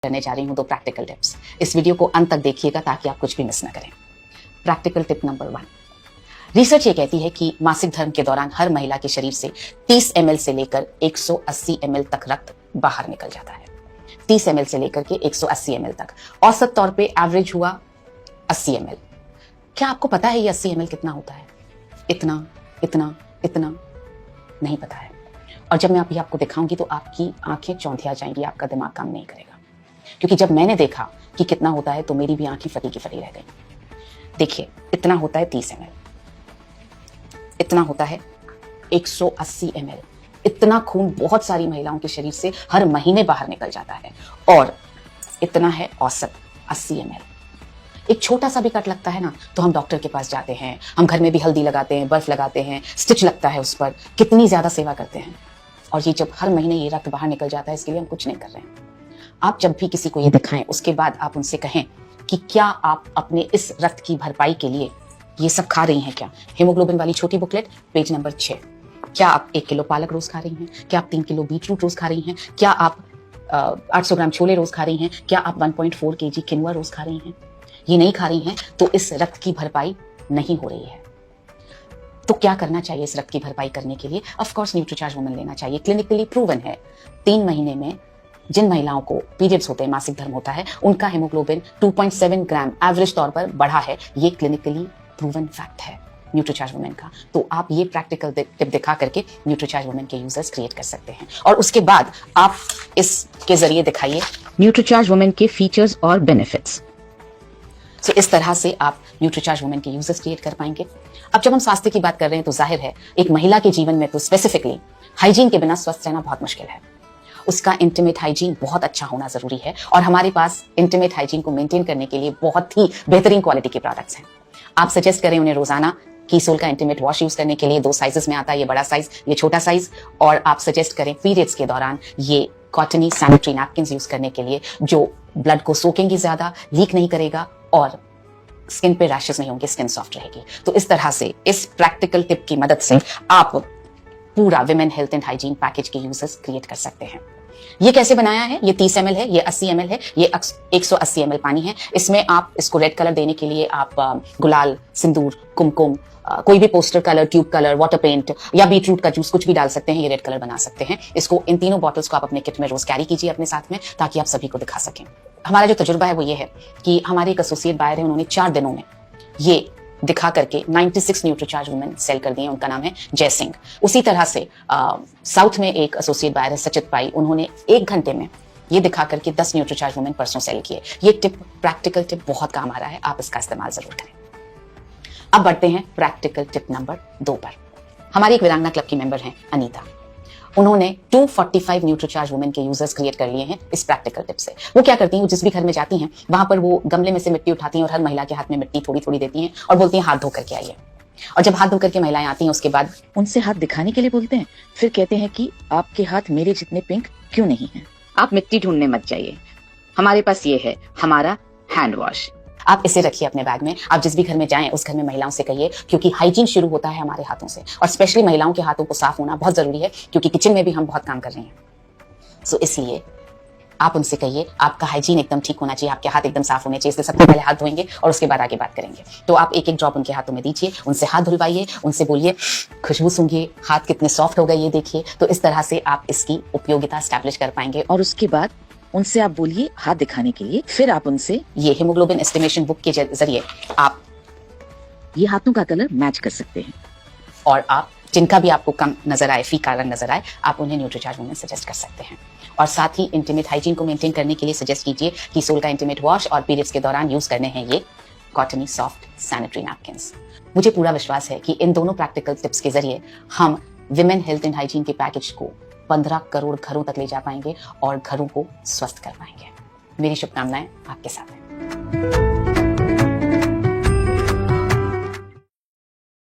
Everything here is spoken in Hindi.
करने जा रही हूँ 2 प्रैक्टिकल टिप्स। इस वीडियो को अंत तक देखिएगा ताकि आप कुछ भी मिस ना करें। प्रैक्टिकल टिप नंबर 1, रिसर्च ये कहती है कि मासिक धर्म के दौरान हर महिला के शरीर से 30 ml से लेकर 180 ml तक रक्त बाहर निकल जाता है। 30 ml से लेकर के 180 ml तक, औसत तौर पे एवरेज हुआ 80 ml। क्या आपको पता है ये 80 ml कितना होता है? इतना इतना इतना नहीं पता है। और जब मैं अभी आपको दिखाऊंगी तो आपकी आंखें चौंधिया जाएंगी, आपका दिमाग काम नहीं करेगा। क्योंकि जब मैंने देखा कि कितना होता है तो मेरी भी आंखें फटी की फटी रह गई। देखिए, इतना होता है 30 ml, इतना होता है 180 ml। इतना खून बहुत सारी महिलाओं के शरीर से हर महीने बाहर निकल जाता है। और इतना है औसत 80 ml। एक छोटा सा भी कट लगता है ना तो हम डॉक्टर के पास जाते हैं, हम घर में भी हल्दी लगाते हैं, बर्फ लगाते हैं, स्टिच लगता है उस पर, कितनी ज्यादा सेवा करते हैं। और ये जब हर महीने ये रक्त बाहर निकल जाता है, इसके लिए हम कुछ नहीं कर रहे हैं। आप जब भी किसी को ये दिखाएं उसके बाद आप उनसे कहें कि क्या आप अपने इस रक्त की भरपाई के लिए ये सब खा रही हैं क्या? हीमोग्लोबिन वाली छोटी बुकलेट, पेज नंबर 6। क्या आप 1 किलो पालक रोज खा रही हैं? क्या आप 3 किलो बीट रूट रोज खा रही हैं? क्या आप 800 ग्राम छोले रोज खा रही हैं? क्या आप 1.4 kg किनुआ रोज खा रही हैं? ये नहीं खा रही हैं तो इस रक्त की भरपाई नहीं हो रही है। तो क्या करना चाहिए इस रक्त की भरपाई करने के लिए? ऑफ कोर्स न्यूट्रीचार्ज वुमेन लेना चाहिए। क्लिनिकली प्रूवन है, 3 महीने में जिन महिलाओं को पीरियड्स होते हैं, मासिक धर्म होता है, उनका हेमोग्लोबिन 2.7 ग्राम एवरेज तौर पर बढ़ा है। ये क्लिनिकली प्रूवन फैक्ट है न्यूट्रीचार्ज वुमेन का। तो आप ये प्रैक्टिकल टिप दिखा करके न्यूट्रीचार्ज वुमेन के यूजर्स क्रिएट कर सकते हैं। और उसके बाद आप इसके जरिए दिखाइए न्यूट्रीचार्ज वुमेन के फीचर्स और बेनिफिट्स। तो इस तरह से आप न्यूट्रीचार्ज वुमेन के यूजर्स क्रिएट कर पाएंगे। अब जब हम स्वास्थ्य की बात कर रहे हैं तो जाहिर है एक महिला के जीवन में तो स्पेसिफिकली हाइजीन के बिना स्वस्थ रहना बहुत मुश्किल है। उसका इंटीमेट हाइजीन बहुत अच्छा होना जरूरी है। और हमारे पास इंटीमेट हाइजीन को मेंटेन करने के लिए बहुत ही बेहतरीन क्वालिटी के प्रोडक्ट्स हैं। आप सजेस्ट करें उन्हें रोजाना कीसोल का इंटीमेट वॉश यूज करने के लिए। 2 साइजेस में आता है, ये बड़ा साइज, ये छोटा साइज। और आप सजेस्ट करें पीरियड्स के दौरान ये कॉटनी सैनिटरी नैपकिन यूज करने के लिए, जो ब्लड को सोखेंगी ज्यादा, लीक नहीं करेगा और स्किन पे रैशेस नहीं होंगे, स्किन सॉफ्ट रहेगी। तो इस तरह से इस प्रैक्टिकल टिप की मदद से आप पूरा women health and hygiene package के यूजर्स क्रिएट कर सकते हैं। ये कैसे बनाया है? ये 30 ml है, ये 80 ml है, ये 180 ml पानी है। इसमें आप इसको रेड कलर देने के लिए आप गुलाल, सिंदूर, कुमकुम, कोई भी poster colour, tube colour, water paint या बीटरूट का जूस कुछ भी डाल सकते हैं। ये रेड कलर बना सकते हैं। इसको इन तीनों बॉटल्स को आप अपने किट में रोज कैरी कीजिए अपने साथ में, ताकि आप सभी को दिखा सकें। हमारा जो तजुर्बा है वो ये है कि हमारे एक एसोसिएट बायर है, उन्होंने 4 दिनों में ये दिखा करके 96 न्यूट्रीचार्ज वुमेन सेल कर दिए। उनका नाम है जय सिंह। उसी तरह से साउथ में एक एसोसिएट बायर है सचित पाई, उन्होंने 1 घंटे में ये दिखा करके 10 न्यूट्रीचार्ज वुमेन परसों सेल किए। ये टिप, प्रैक्टिकल टिप बहुत काम आ रहा है, आप इसका इस्तेमाल जरूर करें। अब बढ़ते हैं प्रैक्टिकल टिप नंबर 2 पर। हमारी एक वीरांगना क्लब की मेंबर हैं अनीता। उन्होंने 245 न्यूट्रीचार्ज वुमेन के यूजर्स क्रिएट कर लिए हैं इस प्रैक्टिकल टिप से। वो क्या करती हैं, वो जिस भी घर में जाती हैं वहां पर वो गमले में से मिट्टी उठाती हैं और हर महिला के हाथ में मिट्टी थोड़ी थोड़ी देती हैं और बोलती हैं हाथ धो करके आइए। और जब हाथ धो करके महिलाएं आती हैं उसके बाद उनसे हाथ दिखाने के लिए बोलते हैं। फिर कहते हैं कि आपके हाथ मेरे जितने पिंक क्यों नहीं हैं? आप मिट्टी ढूंढने मत जाइए, हमारे पास ये है हमारा हैंड वॉश। आप इसे रखिए अपने बैग में। आप जिस भी घर में जाएं उस घर में महिलाओं से कहिए, क्योंकि हाइजीन शुरू होता है हमारे हाथों से। और स्पेशली महिलाओं के हाथों को साफ होना बहुत जरूरी है, क्योंकि किचन में भी हम बहुत काम कर रहे हैं। सो इसलिए आप उनसे कहिए आपका हाइजीन एकदम ठीक होना चाहिए, आपके हाथ एकदम साफ होने चाहिए। इसलिए सबसे पहले हाथ धोएंगे और उसके बाद आगे बात करेंगे। तो आप 1-1 ड्रॉप उनके हाथों में दीजिए, उनसे हाथ धुलवाइए, उनसे बोलिए खुशबू सूंघिए, हाथ कितने सॉफ्ट हो गए ये देखिए। तो इस तरह से आप इसकी उपयोगिता स्टैब्लिश कर पाएंगे। और उसके बाद उनसे आप बोलिए हाथ दिखाने के लिए। फिर आप उनसे ये हीमोग्लोबिन एस्टिमेशन बुक के जरिए आप ये हाथों का कलर मैच कर सकते हैं। और आप जिनका भी आपको कम नजर आए, फीका रंग नजर आए, आप उन्हें न्यूट्रीचार्ज वुमेन सजेस्ट कर सकते हैं। और साथ ही इंटीमेट हाइजीन को मेंटेन करने के लिए सजेस्ट कीजिए कीसोल का इंटीमेट वॉश, और पीरियड्स के दौरान यूज करने हैं ये कॉटनी सॉफ्ट सैनिटरी नैपकिन्स। मुझे पूरा विश्वास है कि इन दोनों प्रैक्टिकल टिप्स के जरिए हम विमेन हेल्थ एंड हाइजीन के पैकेज को 15 करोड़ घरों तक ले जा पाएंगे और घरों को स्वस्थ कर पाएंगे। मेरी शुभकामनाएं आपके साथ हैं।